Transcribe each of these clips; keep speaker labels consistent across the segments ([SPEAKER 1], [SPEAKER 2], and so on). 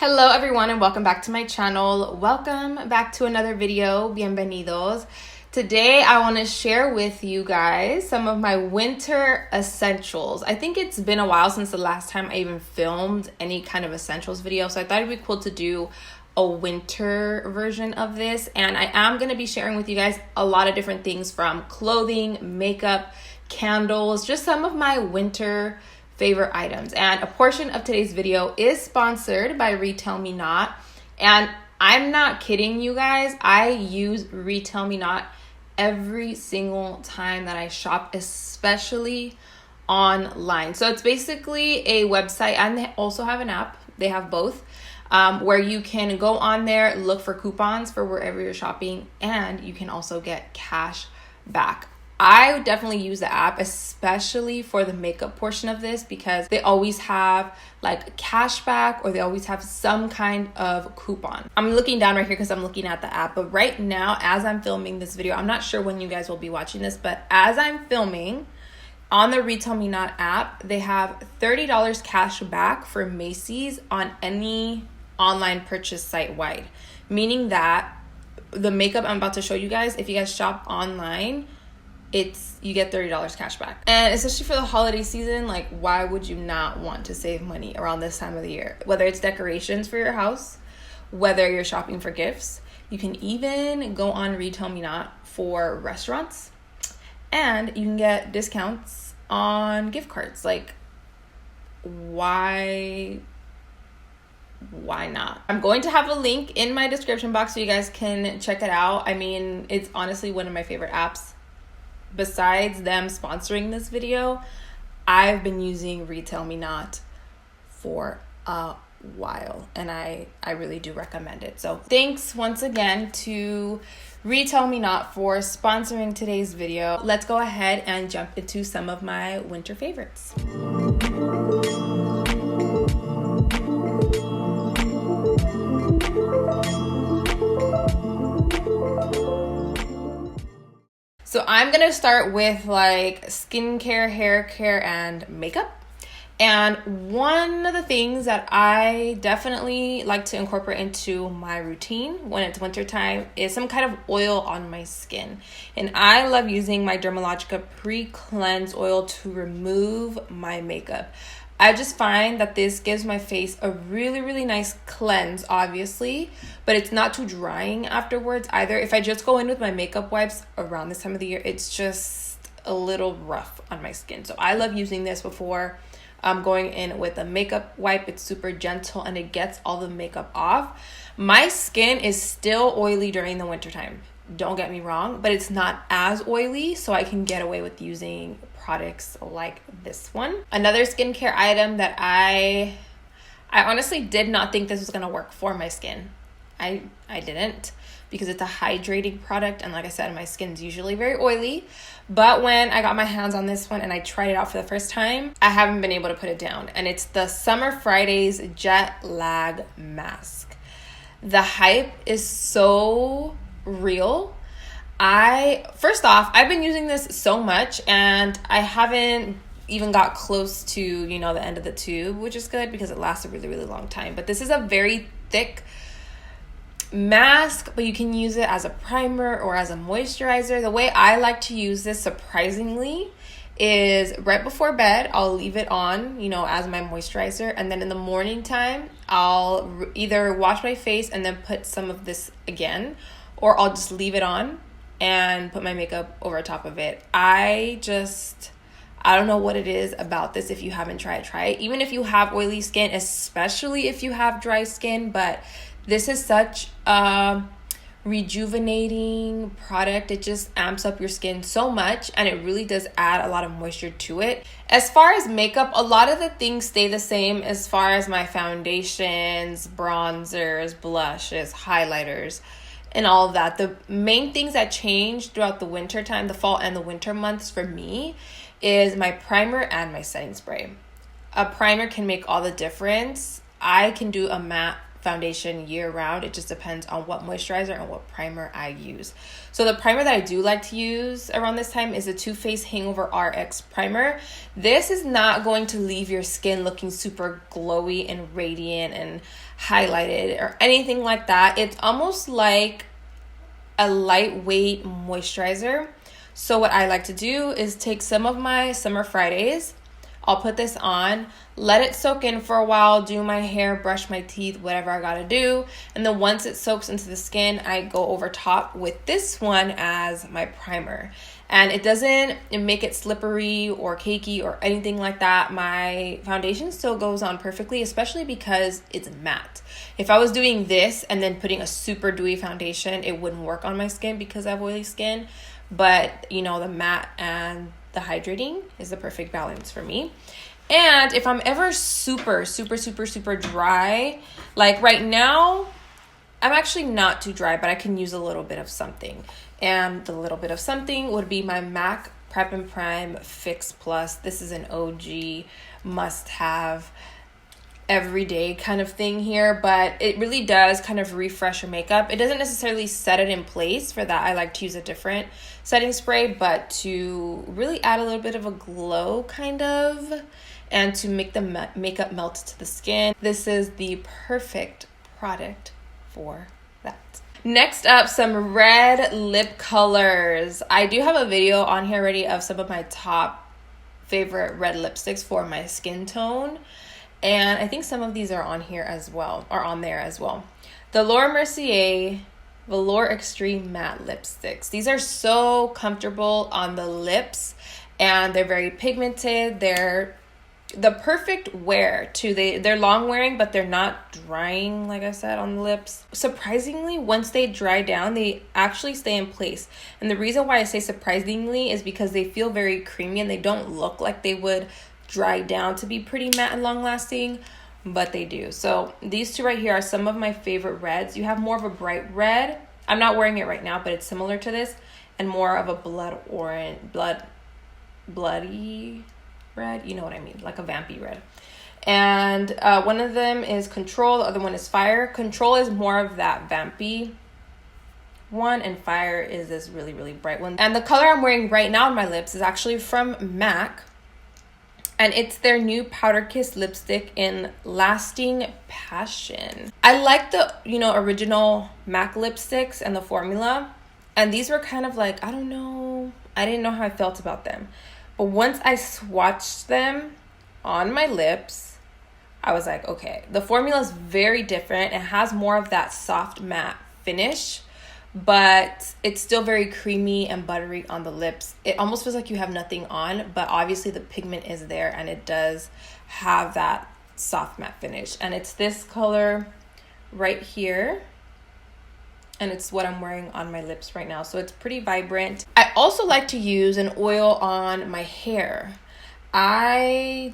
[SPEAKER 1] Hello everyone and welcome back to my channel. Welcome back to another video. Bienvenidos. Today I want to share with you guys some of my winter essentials. I think it's been a while since the last time I even filmed any kind of essentials video, so I thought it'd be cool to do a winter version of this. And I am going to be sharing with you guys a lot of different things, from clothing, makeup, candles, just some of my winter favorite items. And a portion of today's video is sponsored by Retail Me Not, and I'm not kidding you guys. I use Retail Me Not every single time that I shop, especially online. So it's basically a website, and they also have an app. They have both, where you can go on there, look for coupons for wherever you're shopping, and you can also get cash back. I would definitely use the app, especially for the makeup portion of this, because they always have like cash back, or they always have some kind of coupon. I'm looking down right here because I'm looking at the app, but right now as I'm filming this video, I'm not sure when you guys will be watching this, but as I'm filming, on the Retail Me Not app, they have $30 cash back for Macy's on any online purchase site-wide, meaning that the makeup I'm about to show you guys, if you guys shop online, you get $30 cash back. And especially for the holiday season, like, why would you not want to save money around this time of the year? Whether it's decorations for your house, whether you're shopping for gifts, you can even go on Retail Me Not for restaurants, and you can get discounts on gift cards. Like, why not? I'm going to have a link in my description box so you guys can check it out. I mean, it's honestly one of my favorite apps. Besides them sponsoring this video, I've been using Retail Me Not for a while, and I really do recommend it. So thanks once again to Retail Me Not for sponsoring today's video. Let's go ahead and jump into some of my winter favorites. So I'm going to start with like skincare, hair care, and makeup. And one of the things that I definitely like to incorporate into my routine when it's wintertime is some kind of oil on my skin. And I love using my Dermalogica Pre-Cleanse Oil to remove my makeup. I just find that this gives my face a really, really nice cleanse, obviously, but it's not too drying afterwards either. If I just go in with my makeup wipes around this time of the year, it's just a little rough on my skin. So I love using this before going in with a makeup wipe. It's super gentle and it gets all the makeup off. My skin is still oily during the wintertime. Don't get me wrong, but it's not as oily, so I can get away with using products like this one. Another skincare item that I honestly did not think this was gonna work for my skin. I didn't, because it's a hydrating product, and like I said, my skin's usually very oily. But when I got my hands on this one and I tried it out for the first time, I haven't been able to put it down. And it's the Summer Fridays Jet Lag Mask. The hype is so real. First off, I've been using this so much, and I haven't even got close to, the end of the tube, which is good because it lasts a really, really long time. But this is a very thick mask, but you can use it as a primer or as a moisturizer. The way I like to use this, surprisingly, is right before bed, I'll leave it on, as my moisturizer. And then in the morning time, I'll either wash my face and then put some of this again, or I'll just leave it on and put my makeup over top of it. I don't know what it is about this. If you haven't tried, try it. Even if you have oily skin, especially if you have dry skin, but this is such a rejuvenating product. It just amps up your skin so much, and it really does add a lot of moisture to it. As far as makeup, a lot of the things stay the same as far as my foundations, bronzers, blushes, highlighters, and all of that. The main things that change throughout the winter time, the fall and the winter months for me, is my primer and my setting spray. A primer can make all the difference. I can do a matte foundation year round. It just depends on what moisturizer and what primer I use. So the primer that I do like to use around this time is the Too Faced Hangover RX primer. This is not going to leave your skin looking super glowy and radiant and highlighted or anything like that. It's almost like a lightweight moisturizer. So what I like to do is take some of my Summer Fridays, I'll put this on, let it soak in for a while, do my hair, brush my teeth, whatever I gotta do. And then once it soaks into the skin, I go over top with this one as my primer. And it doesn't make it slippery or cakey or anything like that. My foundation still goes on perfectly, especially because it's matte. If I was doing this and then putting a super dewy foundation, it wouldn't work on my skin because I have oily skin. But, you know, the matte and the hydrating is the perfect balance for me. And if I'm ever super dry, like right now, I'm actually not too dry, but I can use a little bit of something. And the little bit of something would be my MAC Prep and Prime Fix Plus. This is an OG must-have everyday kind of thing here, but it really does kind of refresh your makeup. It doesn't necessarily set it in place. For that, I like to use a different setting spray, but to really add a little bit of a glow kind of, and to make the makeup melt to the skin, this is the perfect product for that. Next up, some red lip colors. I do have a video on here already of some of my top favorite red lipsticks for my skin tone. And I think some of these are on here as well, or on there as well. The Laura Mercier Velour Extreme Matte Lipsticks. These are so comfortable on the lips, and they're very pigmented. They're the perfect wear too. They're long wearing, but they're not drying, like I said, on the lips. Surprisingly, once they dry down, they actually stay in place. And the reason why I say surprisingly is because they feel very creamy and they don't look like they would dry down to be pretty matte and long lasting, but they do. So these two right here are some of my favorite reds. You have more of a bright red. I'm not wearing it right now, but it's similar to this, and more of a bloody red, you know what I mean, like a vampy red. And one of them is Control, the other one is Fire. Control is more of that vampy one, and Fire is this really bright one. And the color I'm wearing right now on my lips is actually from MAC, and it's their new Powder Kiss lipstick in Lasting Passion. I like the, original MAC lipsticks and the formula, and these were kind of like, I don't know, I didn't know how I felt about them. But once I swatched them on my lips, I was like, okay, the formula is very different. It has more of that soft matte finish, but it's still very creamy and buttery on the lips. It almost feels like you have nothing on, but obviously the pigment is there and it does have that soft matte finish. And it's this color right here. And it's what I'm wearing on my lips right now. So it's pretty vibrant. I also like to use an oil on my hair. My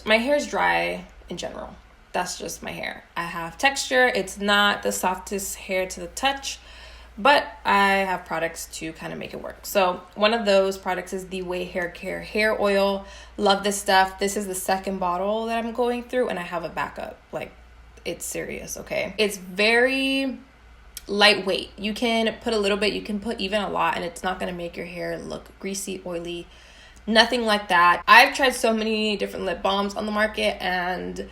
[SPEAKER 1] hair is dry in general. That's just my hair. I have texture. It's not the softest hair to the touch, but I have products to kind of make it work. So one of those products is the Way Hair Care Hair Oil. Love this stuff. This is the second bottle that I'm going through, and I have a backup. Like, it's serious, okay? It's very lightweight. You can put a little bit, you can put even a lot, and it's not going to make your hair look greasy, oily, nothing like that. I've tried so many different lip balms on the market, and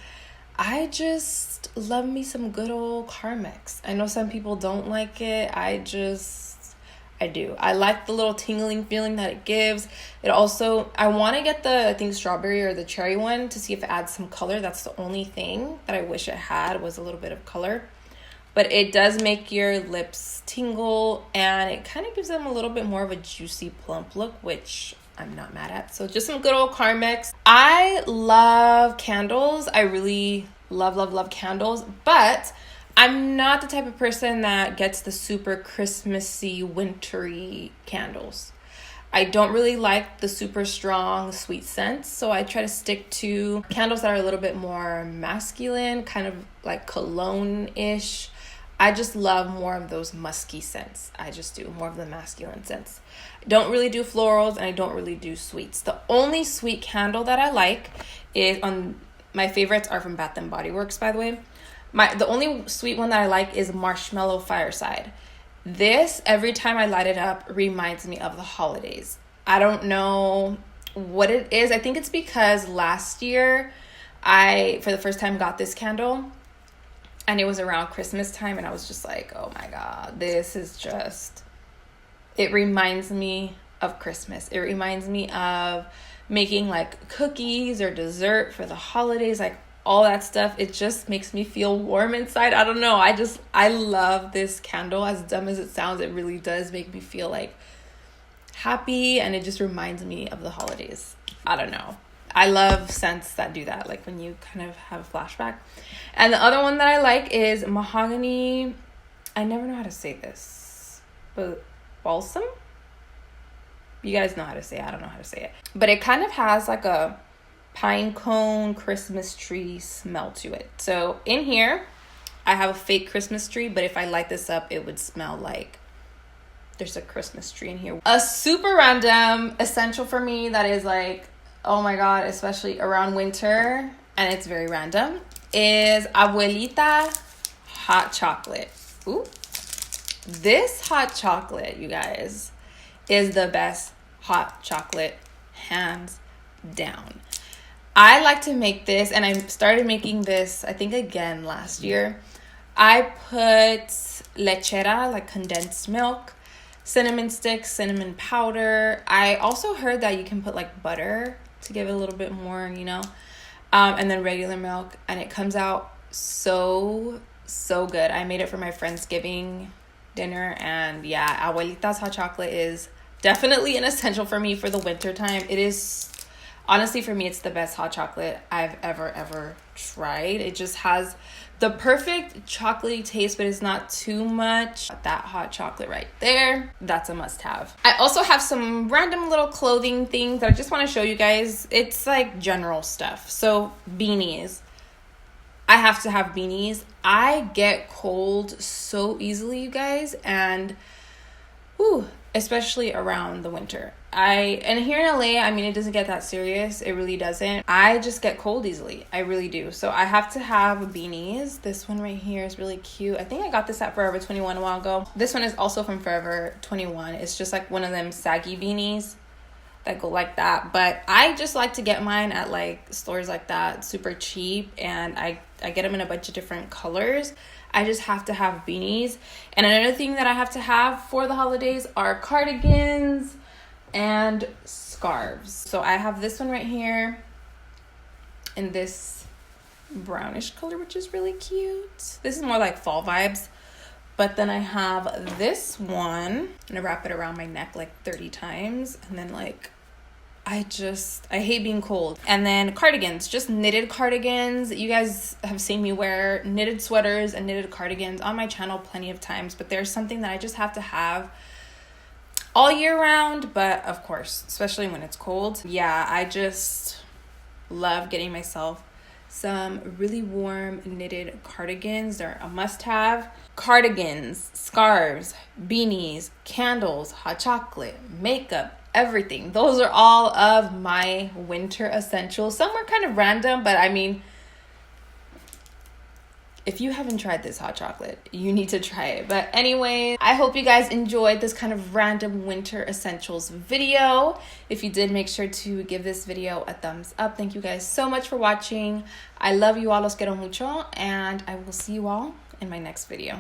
[SPEAKER 1] I just love me some good old Carmex. I know some people don't like it. I do. I like the little tingling feeling that it gives. It also, I want to get the, I think, strawberry or the cherry one to see if it adds some color. That's the only thing that I wish it had, was a little bit of color. But it does make your lips tingle, and it kind of gives them a little bit more of a juicy, plump look, which I'm not mad at. So just some good old Carmex. I love candles. I really love candles, but I'm not the type of person that gets the super Christmassy, wintry candles. I don't really like the super strong, sweet scents, so I try to stick to candles that are a little bit more masculine, kind of like cologne-ish. I just love more of those musky scents. I just do more of the masculine scents. I don't really do florals, and I don't really do sweets. The only sweet candle that I like is, my favorites are from Bath & Body Works, by the way. The only sweet one that I like is Marshmallow Fireside. This, every time I light it up, reminds me of the holidays. I don't know what it is. I think it's because last year I, for the first time, got this candle. And it was around Christmas time. And I was just like, oh my God, this is just... It reminds me of Christmas. It reminds me of making like cookies or dessert for the holidays, like all that stuff. It just makes me feel warm inside. I don't know. I love this candle. As dumb as it sounds, it really does make me feel like happy, and it just reminds me of the holidays. I don't know. I love scents that do that, like when you kind of have a flashback. And the other one that I like is Mahogany. I never know how to say this, but balsam. You guys know how to say it. I don't know how to say it. But it kind of has like a pine cone Christmas tree smell to it. So in here, I have a fake Christmas tree, but if I light this up, it would smell like there's a Christmas tree in here. A super random essential for me that is like, oh my God, especially around winter, and it's very random, is Abuelita hot chocolate. Ooh. This hot chocolate, you guys, is the best hot chocolate, hands down. I like to make this, and I started making this, I think, again last year. I put lechera, like condensed milk, cinnamon sticks, cinnamon powder. I also heard that you can put like butter to give it a little bit more, you know, and then regular milk, and it comes out so good. I made it for my Friendsgiving dinner, and yeah, Abuelita's hot chocolate is definitely an essential for me for the winter time. It is, honestly, for me, it's the best hot chocolate I've ever tried. It just has the perfect chocolatey taste, but it's not too much. That hot chocolate right there, that's a must-have. I also have some random little clothing things that I just want to show you guys. It's like general stuff. So beanies. I have to have beanies. I get cold so easily, you guys, and especially around the winter. And here in LA, I mean, it doesn't get that serious. It really doesn't. I just get cold easily. I really do. So I have to have beanies. This one right here is really cute. I think I got this at Forever 21 a while ago. This one is also from Forever 21. It's just like one of them saggy beanies that go like that. But I just like to get mine at like stores like that, super cheap. And I get them in a bunch of different colors. I just have to have beanies. And another thing that I have to have for the holidays are cardigans and scarves. So I have this one right here in this brownish color, which is really cute. This is more like fall vibes. But then I have this one. I'm gonna wrap it around my neck like 30 times. And then like, I hate being cold. And then cardigans, just knitted cardigans. You guys have seen me wear knitted sweaters and knitted cardigans on my channel plenty of times, but there's something that I just have to have all year round, but of course, especially when it's cold. Yeah, I just love getting myself some really warm knitted cardigans. They're a must-have. Cardigans, scarves, beanies, candles, hot chocolate, makeup, everything. Those are all of my winter essentials. Some were kind of random, but I mean, if you haven't tried this hot chocolate, you need to try it. But anyway, I hope you guys enjoyed this kind of random winter essentials video. If you did, make sure to give this video a thumbs up. Thank you guys so much for watching. I love you all, los quiero mucho, and I will see you all in my next video.